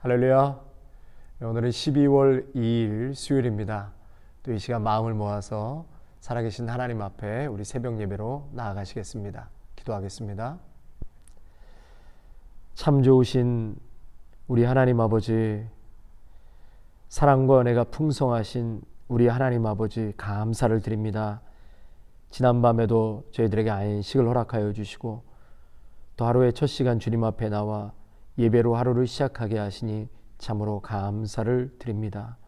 할렐루야. 오늘은 12월 2일 수요일입니다. 또 이 시간 마음을 모아서 살아계신 하나님 앞에 우리 새벽 예배로 나아가시겠습니다. 기도하겠습니다. 참 좋으신 우리 하나님 아버지, 사랑과 은혜가 풍성하신 우리 하나님 아버지, 감사를 드립니다. 지난밤에도 저희들에게 안식을 허락하여 주시고 또 하루의 첫 시간 주님 앞에 나와 예배로 하루를 시작하게 하시니 참으로 감사를 드립니다.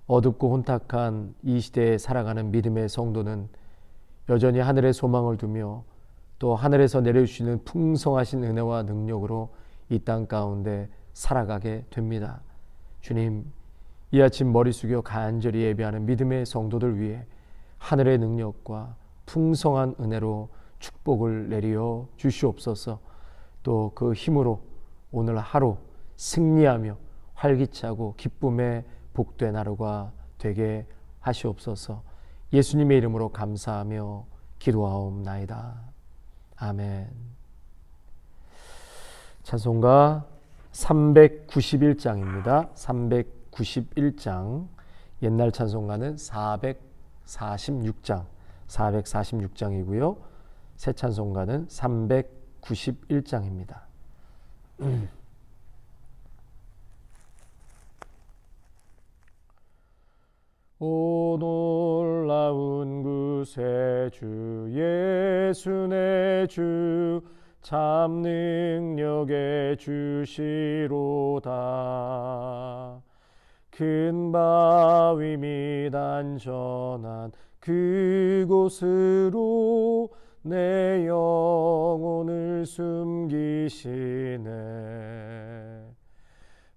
어둡고 혼탁한 이 시대에 살아가는 믿음의 성도는 여전히 하늘에 소망을 두며 또 하늘에서 내려주시는 풍성하신 은혜와 능력으로 이 땅 가운데 살아가게 됩니다. 주님, 이 아침 머리 숙여 간절히 예배하는 믿음의 성도들 위해 하늘의 능력과 풍성한 은혜로 축복을 내려 주시옵소서. 또 그 힘으로 오늘 하루 승리하며 활기차고 기쁨의 복된 하루가 되게 하시옵소서. 예수님의 이름으로 감사하며 기도하옵나이다. 아멘. 찬송가 391장입니다. 391장. 옛날 찬송가는 446장이고요. 새 찬송가는 391장입니다. 오 놀라운 구세주 예수 내 주 참 능력의 주시로다. 큰 바위 및 안전한 그곳으로 내 영혼을 숨기시네.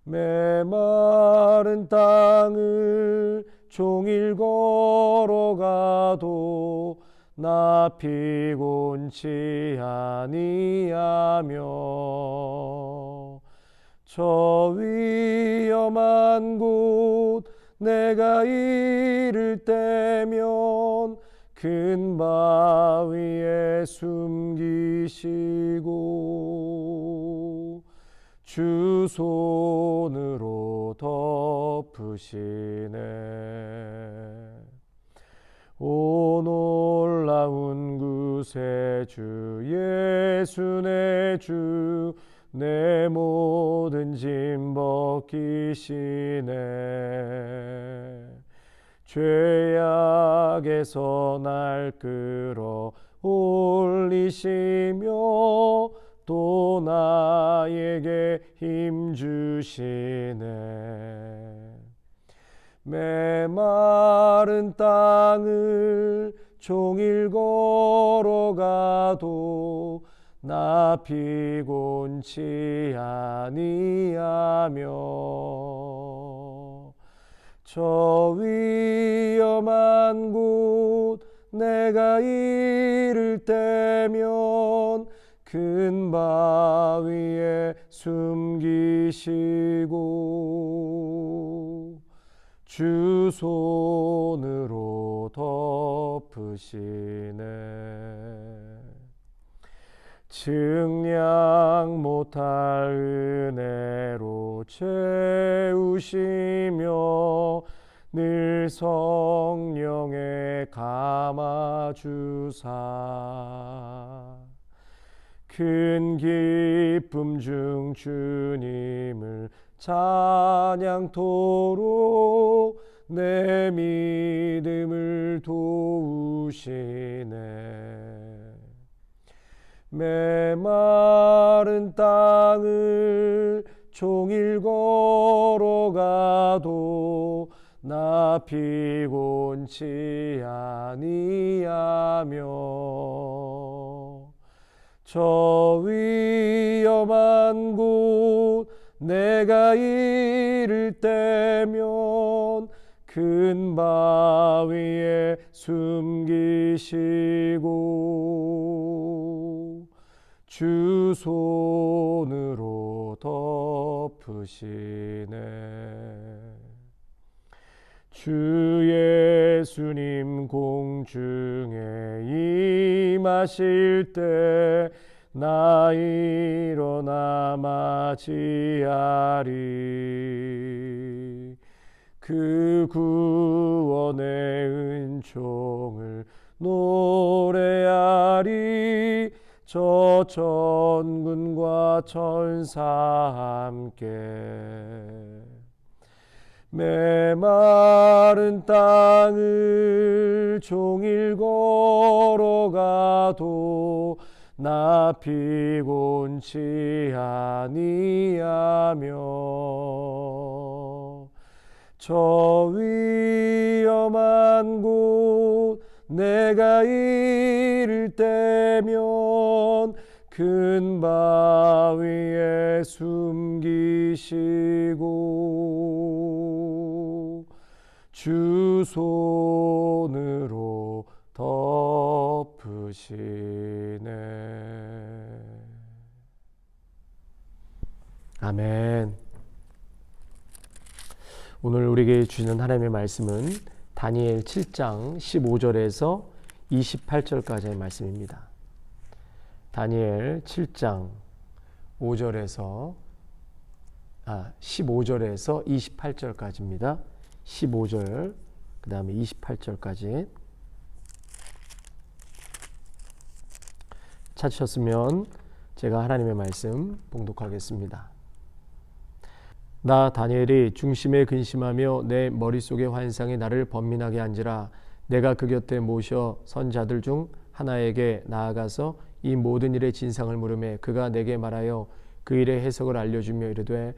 메마른 땅을 종일 걸어가도 나 피곤치 아니하며 저 위험한 곳 내가 이를 때면 큰 바위에 숨기시고 주 손으로 덮으시네. 오 놀라운 구세주 예수 내 주 내 모든 짐 벗기시네. 죄악에서 날 끌어 올리시며 또 나에게 힘 주시네. 메마른 땅을 종일 걸어가도 나 피곤치 아니하며 저 위험한 곳 내가 이를 때면 큰 바위에 숨기시고 주 손으로 덮으시네. 측량 못할 은혜로 채우시며 늘 성령에 감아주사 큰 기쁨 중 주님을 찬양토록 내 믿음을 도우시네. 메마른 땅을 종일 걸어가도 나 피곤치 아니하며 저 위험한 곳 내가 이를 때면 큰 바위에 숨기시고 주 손으로 덮으시네. 주 예수님 공중에 임하실 때 나 일어나 맞이하리. 그 구원의 은총을 노래하리. 저 천군과 천사 함께 메마른 땅을 종일 걸어가도 나 피곤치 아니하며 저 위험한 곳 내가 이를 때면 큰 바위에 숨기시고 주 손으로 덮으시네. 아멘. 오늘 우리에게 주시는 하나님의 말씀은 다니엘 7장 15절에서 28절까지의 말씀입니다. 다니엘 7장 15절에서 28절까지입니다. 15절 그 다음에 28절까지 찾으셨으면 제가 하나님의 말씀 봉독하겠습니다. 나 다니엘이 중심에 근심하며 내 머릿속의 환상이 나를 번민하게 한지라. 내가 그 곁에 모셔 선자들 중 하나에게 나아가서 이 모든 일의 진상을 물으매 그가 내게 말하여 그 일의 해석을 알려주며 이르되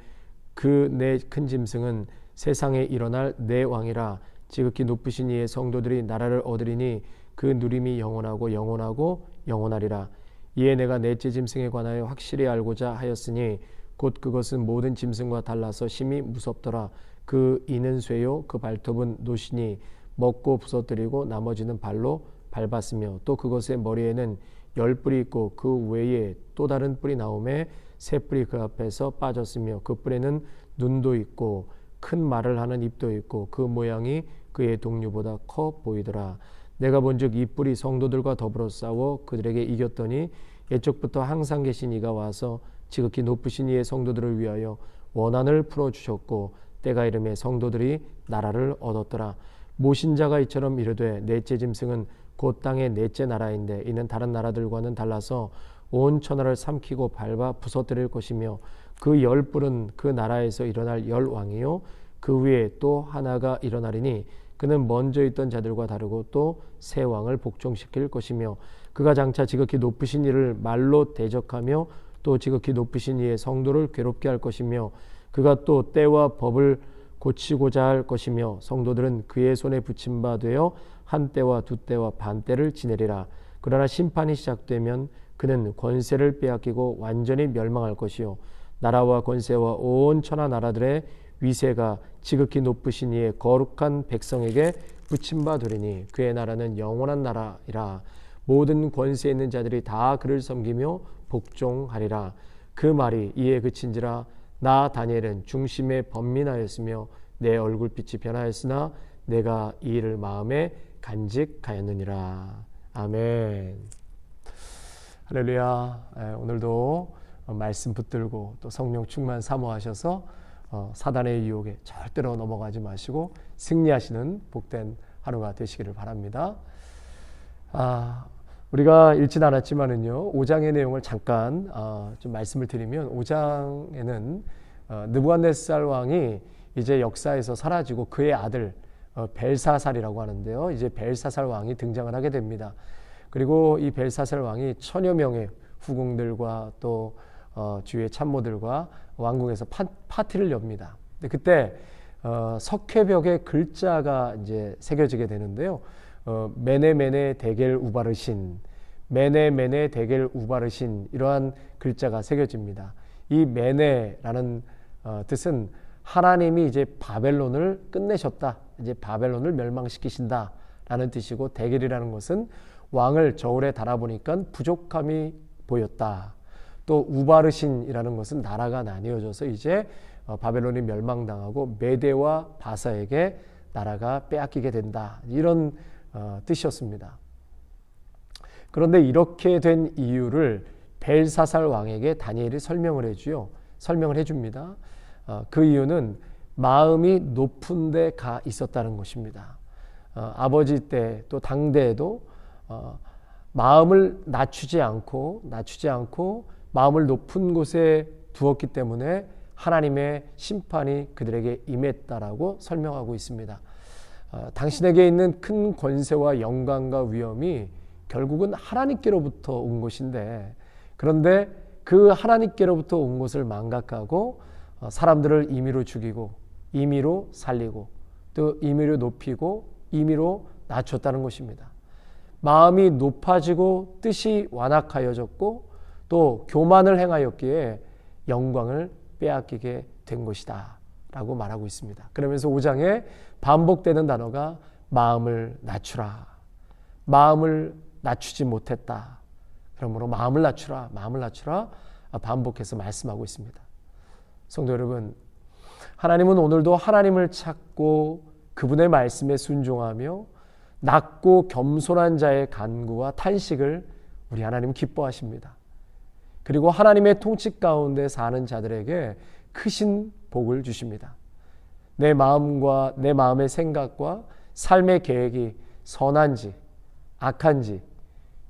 그 내 큰 짐승은 세상에 일어날 내 왕이라. 지극히 높으신 이의 성도들이 나라를 얻으리니 그 누림이 영원하고 영원하고 영원하리라. 이에 내가 넷째 짐승에 관하여 확실히 알고자 하였으니 곧 그것은 모든 짐승과 달라서 심히 무섭더라. 그 이는 쇠요 그 발톱은 노시니 먹고 부서뜨리고 나머지는 발로 밟았으며 또 그것의 머리에는 10뿔이 있고 그 외에 또 다른 뿔이 나오매 새 뿔이 그 앞에서 빠졌으며 그 뿔에는 눈도 있고 큰 말을 하는 입도 있고 그 모양이 그의 동류보다 커 보이더라. 내가 본즉 이 뿔이 성도들과 더불어 싸워 그들에게 이겼더니 옛적부터 항상 계신 이가 와서 지극히 높으신 이의 성도들을 위하여 원한을 풀어주셨고 때가 이름에 성도들이 나라를 얻었더라. 모신자가 이처럼 이르되 넷째 짐승은 곧 땅의 넷째 나라인데 이는 다른 나라들과는 달라서 온 천하를 삼키고 밟아 부서뜨릴 것이며 그 10뿔은 그 나라에서 일어날 10왕이요 그 위에 또 하나가 일어나리니 그는 먼저 있던 자들과 다르고 또 새 왕을 복종시킬 것이며 그가 장차 지극히 높으신 이를 말로 대적하며 또 지극히 높으신 이의 성도를 괴롭게 할 것이며 그가 또 때와 법을 고치고자 할 것이며 성도들은 그의 손에 붙임 바 되어 한 때와 두 때와 반 때를 지내리라. 그러나 심판이 시작되면 그는 권세를 빼앗기고 완전히 멸망할 것이요 나라와 권세와 온 천하 나라들의 위세가 지극히 높으신 이의 거룩한 백성에게 붙임 바 되리니 그의 나라는 영원한 나라이라. 모든 권세 있는 자들이 다 그를 섬기며 복종하리라. 그 말이 이에 그친지라. 나 다니엘은 중심에 번민하였으며 내 얼굴빛이 변하였으나 내가 이 일을 마음에 간직하였느니라. 아멘. 할렐루야. 오늘도 말씀 붙들고 또 성령 충만 사모하셔서 사단의 유혹에 절대로 넘어가지 마시고 승리하시는 복된 하루가 되시기를 바랍니다. 우리가 읽진 않았지만은요, 5장의 내용을 잠깐 좀 말씀을 드리면 5장에는 느부갓네살 왕이 이제 역사에서 사라지고 그의 아들 벨사살이라고 하는데요, 이제 벨사살 왕이 등장을 하게 됩니다. 그리고 이 벨사살 왕이 천여 명의 후궁들과 또 주위의 참모들과 왕궁에서 파티를 엽니다. 근데 그때 석회벽에 글자가 이제 새겨지게 되는데요. 메네 데겔 우바르신, 메네 데겔 우바르신, 이러한 글자가 새겨집니다. 이 메네라는 뜻은 하나님이 이제 바벨론을 끝내셨다, 이제 바벨론을 멸망시키신다 라는 뜻이고, 데겔이라는 것은 왕을 저울에 달아보니까 부족함이 보였다. 또 우바르신이라는 것은 나라가 나뉘어져서 이제 바벨론이 멸망당하고 메대와 바사에게 나라가 빼앗기게 된다, 이런 뜻이었습니다. 그런데 이렇게 된 이유를 벨사살 왕에게 다니엘이 설명을 해줍니다. 그 이유는 마음이 높은 데 가 있었다는 것입니다. 아버지 때 또 당대에도 마음을 낮추지 않고 마음을 높은 곳에 두었기 때문에 하나님의 심판이 그들에게 임했다라고 설명하고 있습니다. 당신에게 있는 큰 권세와 영광과 위엄이 결국은 하나님께로부터 온 것인데, 그런데 그 하나님께로부터 온 것을 망각하고 사람들을 임의로 죽이고 임의로 살리고 또 임의로 높이고 임의로 낮췄다는 것입니다. 마음이 높아지고 뜻이 완악하여졌고 또 교만을 행하였기에 영광을 빼앗기게 된 것이다 라고 말하고 있습니다. 그러면서 5장에 반복되는 단어가 마음을 낮추라, 마음을 낮추지 못했다, 그러므로 마음을 낮추라 반복해서 말씀하고 있습니다. 성도 여러분, 하나님은 오늘도 하나님을 찾고 그분의 말씀에 순종하며 낮고 겸손한 자의 간구와 탄식을 우리 하나님 기뻐하십니다. 그리고 하나님의 통치 가운데 사는 자들에게 크신 복을 주십니다. 내 마음과 내 마음의 생각과 삶의 계획이 선한지 악한지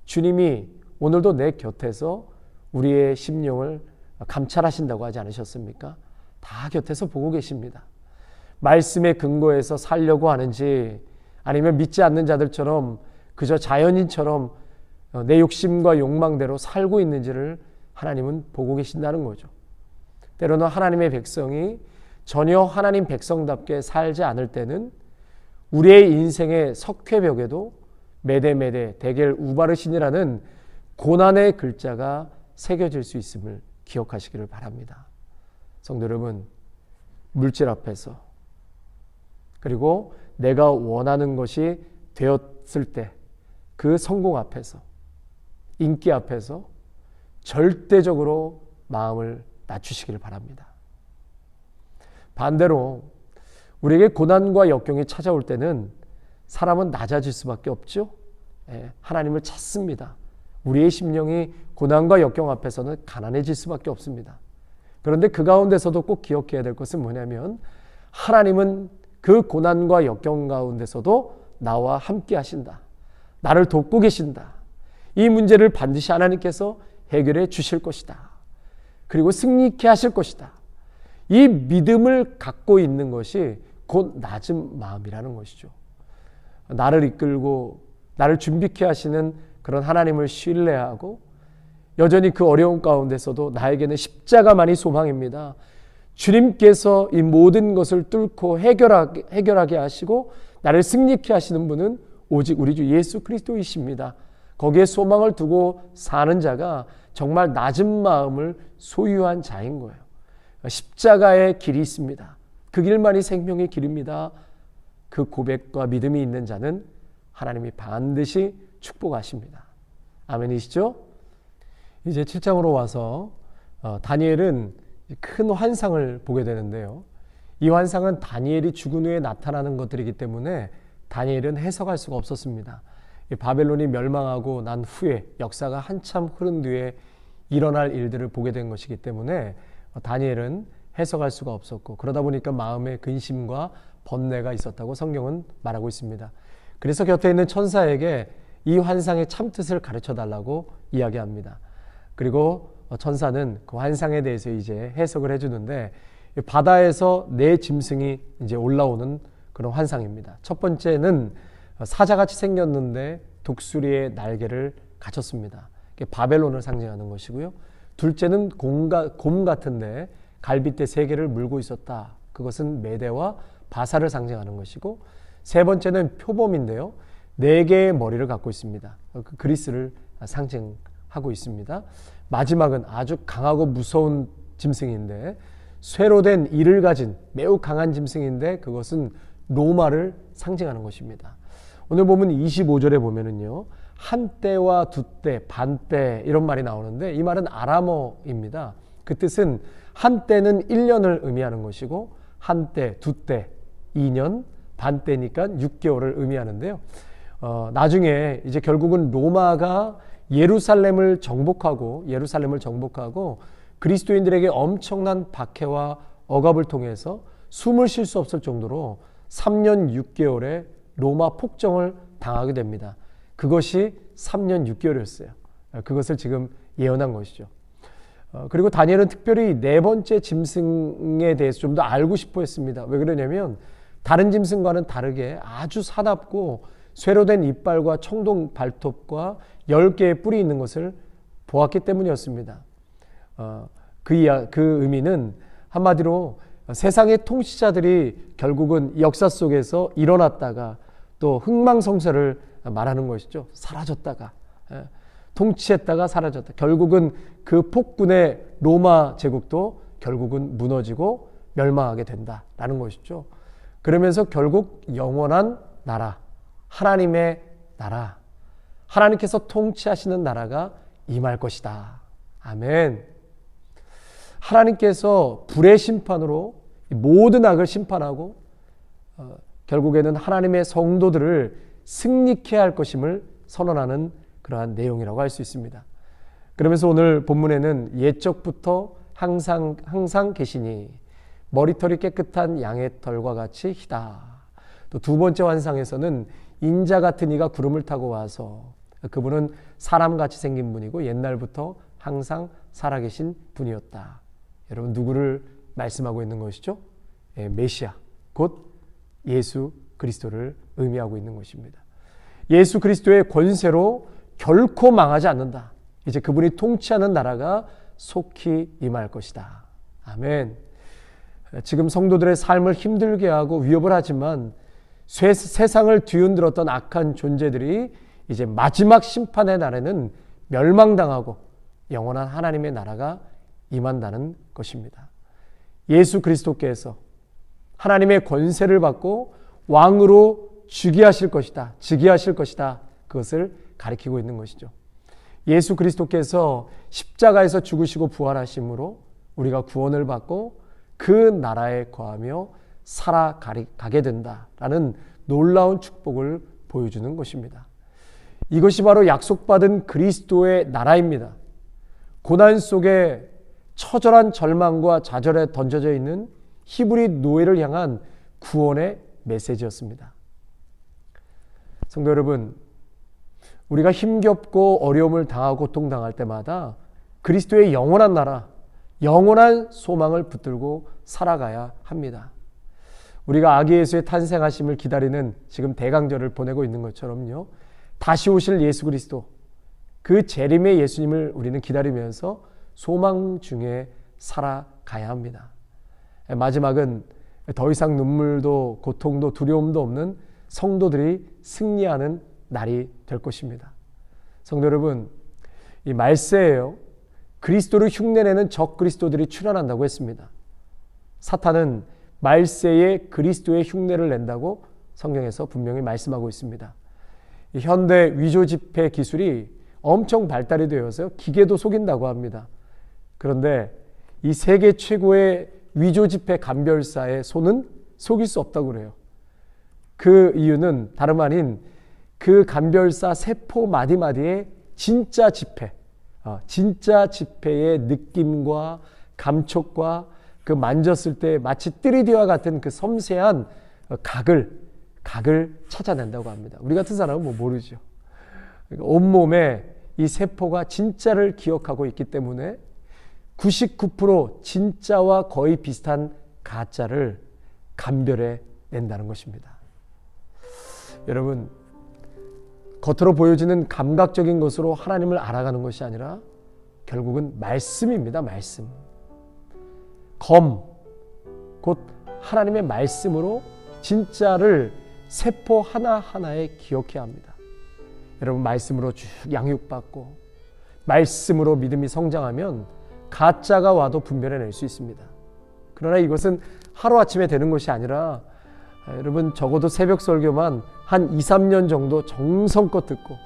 주님이 오늘도 내 곁에서 우리의 심령을 감찰하신다고 하지 않으셨습니까? 다 곁에서 보고 계십니다. 말씀의 근거에서 살려고 하는지 아니면 믿지 않는 자들처럼 그저 자연인처럼 내 욕심과 욕망대로 살고 있는지를 하나님은 보고 계신다는 거죠. 때로는 하나님의 백성이 전혀 하나님 백성답게 살지 않을 때는 우리의 인생의 석회벽에도 메데메데 데겔 우바르신이라는 고난의 글자가 새겨질 수 있음을 기억하시기를 바랍니다. 성도 여러분, 물질 앞에서 그리고 내가 원하는 것이 되었을 때 그 성공 앞에서 인기 앞에서 절대적으로 마음을 낮추시기를 바랍니다. 반대로 우리에게 고난과 역경이 찾아올 때는 사람은 낮아질 수밖에 없죠. 하나님을 찾습니다. 우리의 심령이 고난과 역경 앞에서는 가난해질 수밖에 없습니다. 그런데 그 가운데서도 꼭 기억해야 될 것은 뭐냐면 하나님은 그 고난과 역경 가운데서도 나와 함께 하신다. 나를 돕고 계신다. 이 문제를 반드시 하나님께서 해결해 주실 것이다. 그리고 승리케 하실 것이다. 이 믿음을 갖고 있는 것이 곧 낮은 마음이라는 것이죠. 나를 이끌고 나를 준비케 하시는 그런 하나님을 신뢰하고 여전히 그 어려운 가운데서도 나에게는 십자가만이 소망입니다. 주님께서 이 모든 것을 뚫고 해결하게 하시고 나를 승리케 하시는 분은 오직 우리 주 예수 그리스도이십니다. 거기에 소망을 두고 사는 자가 정말 낮은 마음을 소유한 자인 거예요. 십자가의 길이 있습니다. 그 길만이 생명의 길입니다. 그 고백과 믿음이 있는 자는 하나님이 반드시 축복하십니다. 아멘이시죠? 이제 7장으로 와서 다니엘은 큰 환상을 보게 되는데요. 이 환상은 다니엘이 죽은 후에 나타나는 것들이기 때문에 다니엘은 해석할 수가 없었습니다. 바벨론이 멸망하고 난 후에 역사가 한참 흐른 뒤에 일어날 일들을 보게 된 것이기 때문에 다니엘은 해석할 수가 없었고 그러다 보니까 마음에 근심과 번뇌가 있었다고 성경은 말하고 있습니다. 그래서 곁에 있는 천사에게 이 환상의 참뜻을 가르쳐달라고 이야기합니다. 그리고 천사는 그 환상에 대해서 이제 해석을 해주는데 바다에서 네 짐승이 이제 올라오는 그런 환상입니다. 첫 번째는 사자같이 생겼는데 독수리의 날개를 갖췄습니다. 바벨론을 상징하는 것이고요. 둘째는 곰 같은데 갈빗대 3개를 물고 있었다. 그것은 메대와 바사를 상징하는 것이고 세 번째는 표범인데요. 4개의 머리를 갖고 있습니다. 그 그리스를 상징하고 있습니다. 마지막은 아주 강하고 무서운 짐승인데 쇠로 된 이를 가진 매우 강한 짐승인데 그것은 로마를 상징하는 것입니다. 오늘 보면 25절에 보면은요. 한때와 두때, 반때 이런 말이 나오는데 이 말은 아람어입니다. 그 뜻은 한때는 1년을 의미하는 것이고 한때, 두때, 2년, 반때니까 6개월을 의미하는데요. 나중에 이제 결국은 로마가 예루살렘을 정복하고 그리스도인들에게 엄청난 박해와 억압을 통해서 숨을 쉴 수 없을 정도로 3년 6개월의 로마 폭정을 당하게 됩니다. 그것이 3년 6개월이었어요. 그것을 지금 예언한 것이죠. 그리고 다니엘은 특별히 네 번째 짐승에 대해서 좀 더 알고 싶어 했습니다. 왜 그러냐면 다른 짐승과는 다르게 아주 사납고 쇠로 된 이빨과 청동 발톱과 10개의 뿔이 있는 것을 보았기 때문이었습니다. 그 의미는 한마디로 세상의 통치자들이 결국은 역사 속에서 일어났다가 또 흥망성쇠를 말하는 것이죠. 사라졌다가, 통치했다가 사라졌다. 결국은 그 폭군의 로마 제국도 결국은 무너지고 멸망하게 된다라는 것이죠. 그러면서 결국 영원한 나라, 하나님의 나라, 하나님께서 통치하시는 나라가 임할 것이다. 아멘. 하나님께서 불의 심판으로 모든 악을 심판하고 결국에는 하나님의 성도들을 승리케 할 것임을 선언하는 그러한 내용이라고 할 수 있습니다. 그러면서 오늘 본문에는 옛적부터 항상 계시니 머리털이 깨끗한 양의 털과 같이 희다. 또 두 번째 환상에서는 인자 같은 이가 구름을 타고 와서, 그분은 사람같이 생긴 분이고 옛날부터 항상 살아계신 분이었다. 여러분, 누구를 말씀하고 있는 것이죠? 메시아, 곧 예수 그리스도를 의미하고 있는 것입니다. 예수 그리스도의 권세로 결코 망하지 않는다. 이제 그분이 통치하는 나라가 속히 임할 것이다. 아멘. 지금 성도들의 삶을 힘들게 하고 위협을 하지만 세상을 뒤흔들었던 악한 존재들이 이제 마지막 심판의 날에는 멸망당하고 영원한 하나님의 나라가 임한다는 것입니다. 예수 그리스도께서 하나님의 권세를 받고 왕으로 즉위하실 것이다. 그것을 가리키고 있는 것이죠. 예수 그리스도께서 십자가에서 죽으시고 부활하심으로 우리가 구원을 받고 그 나라에 거하며 살아가게 된다라는 놀라운 축복을 보여주는 것입니다. 이것이 바로 약속받은 그리스도의 나라입니다. 고난 속에 처절한 절망과 좌절에 던져져 있는 히브리 노예를 향한 구원의 메시지였습니다. 성도 여러분, 우리가 힘겹고 어려움을 당하고 고통당할 때마다 그리스도의 영원한 나라, 영원한 소망을 붙들고 살아가야 합니다. 우리가 아기 예수의 탄생하심을 기다리는 지금 대강절을 보내고 있는 것처럼요, 다시 오실 예수 그리스도, 그 재림의 예수님을 우리는 기다리면서 소망 중에 살아가야 합니다. 마지막은 더 이상 눈물도 고통도 두려움도 없는 성도들이 승리하는 날이 될 것입니다. 성도 여러분, 이 말세예요. 그리스도를 흉내내는 적 그리스도들이 출현한다고 했습니다. 사탄은 말세에 그리스도의 흉내를 낸다고 성경에서 분명히 말씀하고 있습니다. 현대 위조 지폐 기술이 엄청 발달이 되어서 기계도 속인다고 합니다. 그런데 이 세계 최고의 위조 지폐 감별사의 손은 속일 수 없다고 그래요. 그 이유는 다름 아닌 그 감별사 세포 마디마디에 진짜 지폐의 느낌과 감촉과 그 만졌을 때 마치 3D와 같은 그 섬세한 각을 찾아낸다고 합니다. 우리 같은 사람은 모르죠. 온몸에 이 세포가 진짜를 기억하고 있기 때문에 99% 진짜와 거의 비슷한 가짜를 감별해 낸다는 것입니다. 여러분, 겉으로 보여지는 감각적인 것으로 하나님을 알아가는 것이 아니라 결국은 말씀입니다. 말씀. 곧 하나님의 말씀으로 진짜를 세포 하나하나에 기억해야 합니다. 여러분, 말씀으로 쭉 양육받고 말씀으로 믿음이 성장하면 가짜가 와도 분별해낼 수 있습니다. 그러나 이것은 하루아침에 되는 것이 아니라 여러분, 적어도 새벽 설교만 한 2, 3년 정도 정성껏 듣고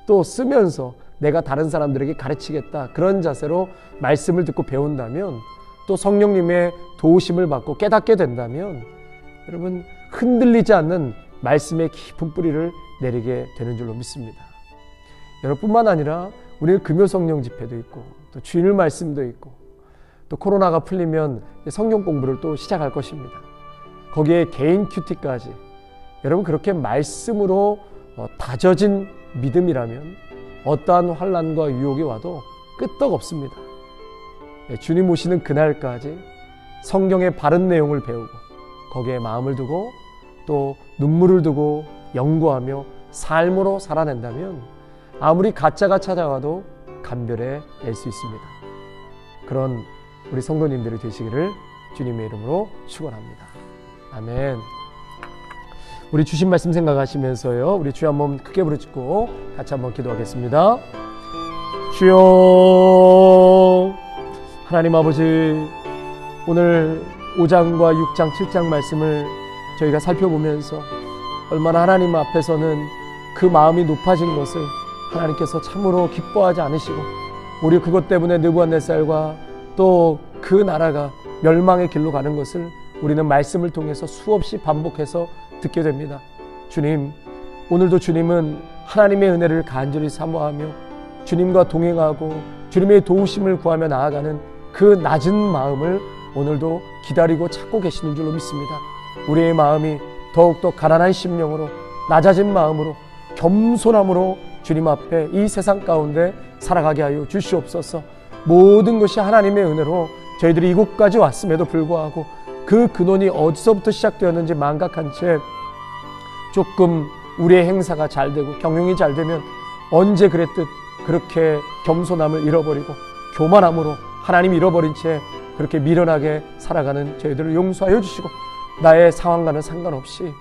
또 쓰면서 내가 다른 사람들에게 가르치겠다, 그런 자세로 말씀을 듣고 배운다면, 또 성령님의 도우심을 받고 깨닫게 된다면 여러분, 흔들리지 않는 말씀의 깊은 뿌리를 내리게 되는 줄로 믿습니다. 여러분뿐만 아니라 우리는 금요 성령 집회도 있고 또 주일 말씀도 있고 또 코로나가 풀리면 성경 공부를 또 시작할 것입니다. 거기에 개인 큐티까지 여러분 그렇게 말씀으로 다져진 믿음이라면 어떠한 환난과 유혹이 와도 끄떡 없습니다. 주님 오시는 그날까지 성경의 바른 내용을 배우고 거기에 마음을 두고 또 눈물을 두고 연구하며 삶으로 살아낸다면 아무리 가짜가 찾아와도 감별해 낼 수 있습니다. 그런 우리 성도님들이 되시기를 주님의 이름으로 축원합니다. 아멘. 우리 주신 말씀 생각하시면서요, 우리 주여 한번 크게 부르짖고 같이 한번 기도하겠습니다. 주여, 하나님 아버지, 오늘 5장과 6장, 7장 말씀을 저희가 살펴보면서 얼마나 하나님 앞에서는 그 마음이 높아진 것을 하나님께서 참으로 기뻐하지 않으시고 오히려 그것 때문에 느부갓네살과 또 그 나라가 멸망의 길로 가는 것을 우리는 말씀을 통해서 수없이 반복해서 듣게 됩니다. 주님, 오늘도 주님은 하나님의 은혜를 간절히 사모하며 주님과 동행하고 주님의 도우심을 구하며 나아가는 그 낮은 마음을 오늘도 기다리고 찾고 계시는 줄로 믿습니다. 우리의 마음이 더욱더 가난한 심령으로 낮아진 마음으로 겸손함으로 주님 앞에 이 세상 가운데 살아가게 하여 주시옵소서. 모든 것이 하나님의 은혜로 저희들이 이곳까지 왔음에도 불구하고 그 근원이 어디서부터 시작되었는지 망각한 채 조금 우리의 행사가 잘 되고 경영이 잘 되면 언제 그랬듯 그렇게 겸손함을 잃어버리고 교만함으로 하나님 잃어버린 채 그렇게 미련하게 살아가는 저희들을 용서하여 주시고 나의 상황과는 상관없이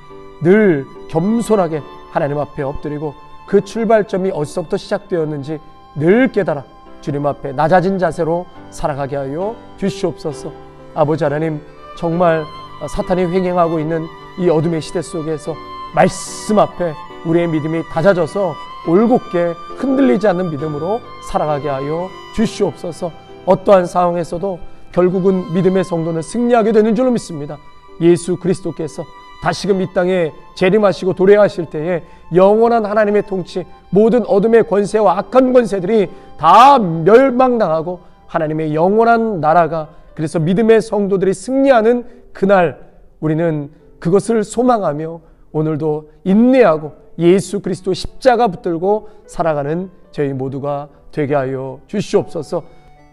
늘 겸손하게 하나님 앞에 엎드리고 그 출발점이 어디서부터 시작되었는지 늘 깨달아 주님 앞에 낮아진 자세로 살아가게 하여 주시옵소서. 아버지 하나님, 정말 사탄이 횡행하고 있는 이 어둠의 시대 속에서 말씀 앞에 우리의 믿음이 다져져서 올곧게 흔들리지 않는 믿음으로 살아가게 하여 주시옵소서. 어떠한 상황에서도 결국은 믿음의 성도는 승리하게 되는 줄로 믿습니다. 예수 그리스도께서 다시금 이 땅에 재림하시고 도래하실 때에 영원한 하나님의 통치, 모든 어둠의 권세와 악한 권세들이 다 멸망당하고 하나님의 영원한 나라가, 그래서 믿음의 성도들이 승리하는 그날 우리는 그것을 소망하며 오늘도 인내하고 예수 그리스도 십자가 붙들고 살아가는 저희 모두가 되게 하여 주시옵소서.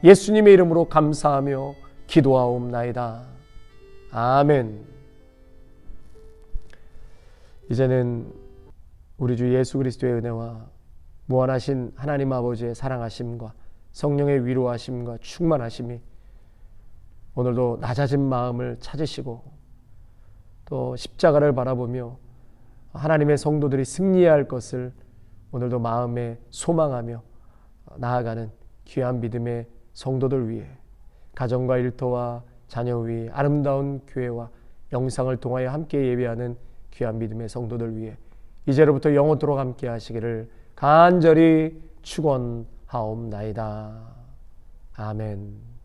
예수님의 이름으로 감사하며 기도하옵나이다. 아멘. 이제는 우리 주 예수 그리스도의 은혜와 무한하신 하나님 아버지의 사랑하심과 성령의 위로하심과 충만하심이 오늘도 낮아진 마음을 찾으시고 또 십자가를 바라보며 하나님의 성도들이 승리해야 할 것을 오늘도 마음에 소망하며 나아가는 귀한 믿음의 성도들 위해 가정과 일터와 자녀 위에 아름다운 교회와 영상을 통하여 함께 예배하는 귀한 믿음의 성도들 위해 이제로부터 영원토록 함께 하시기를 간절히 축원하옵나이다. 아멘.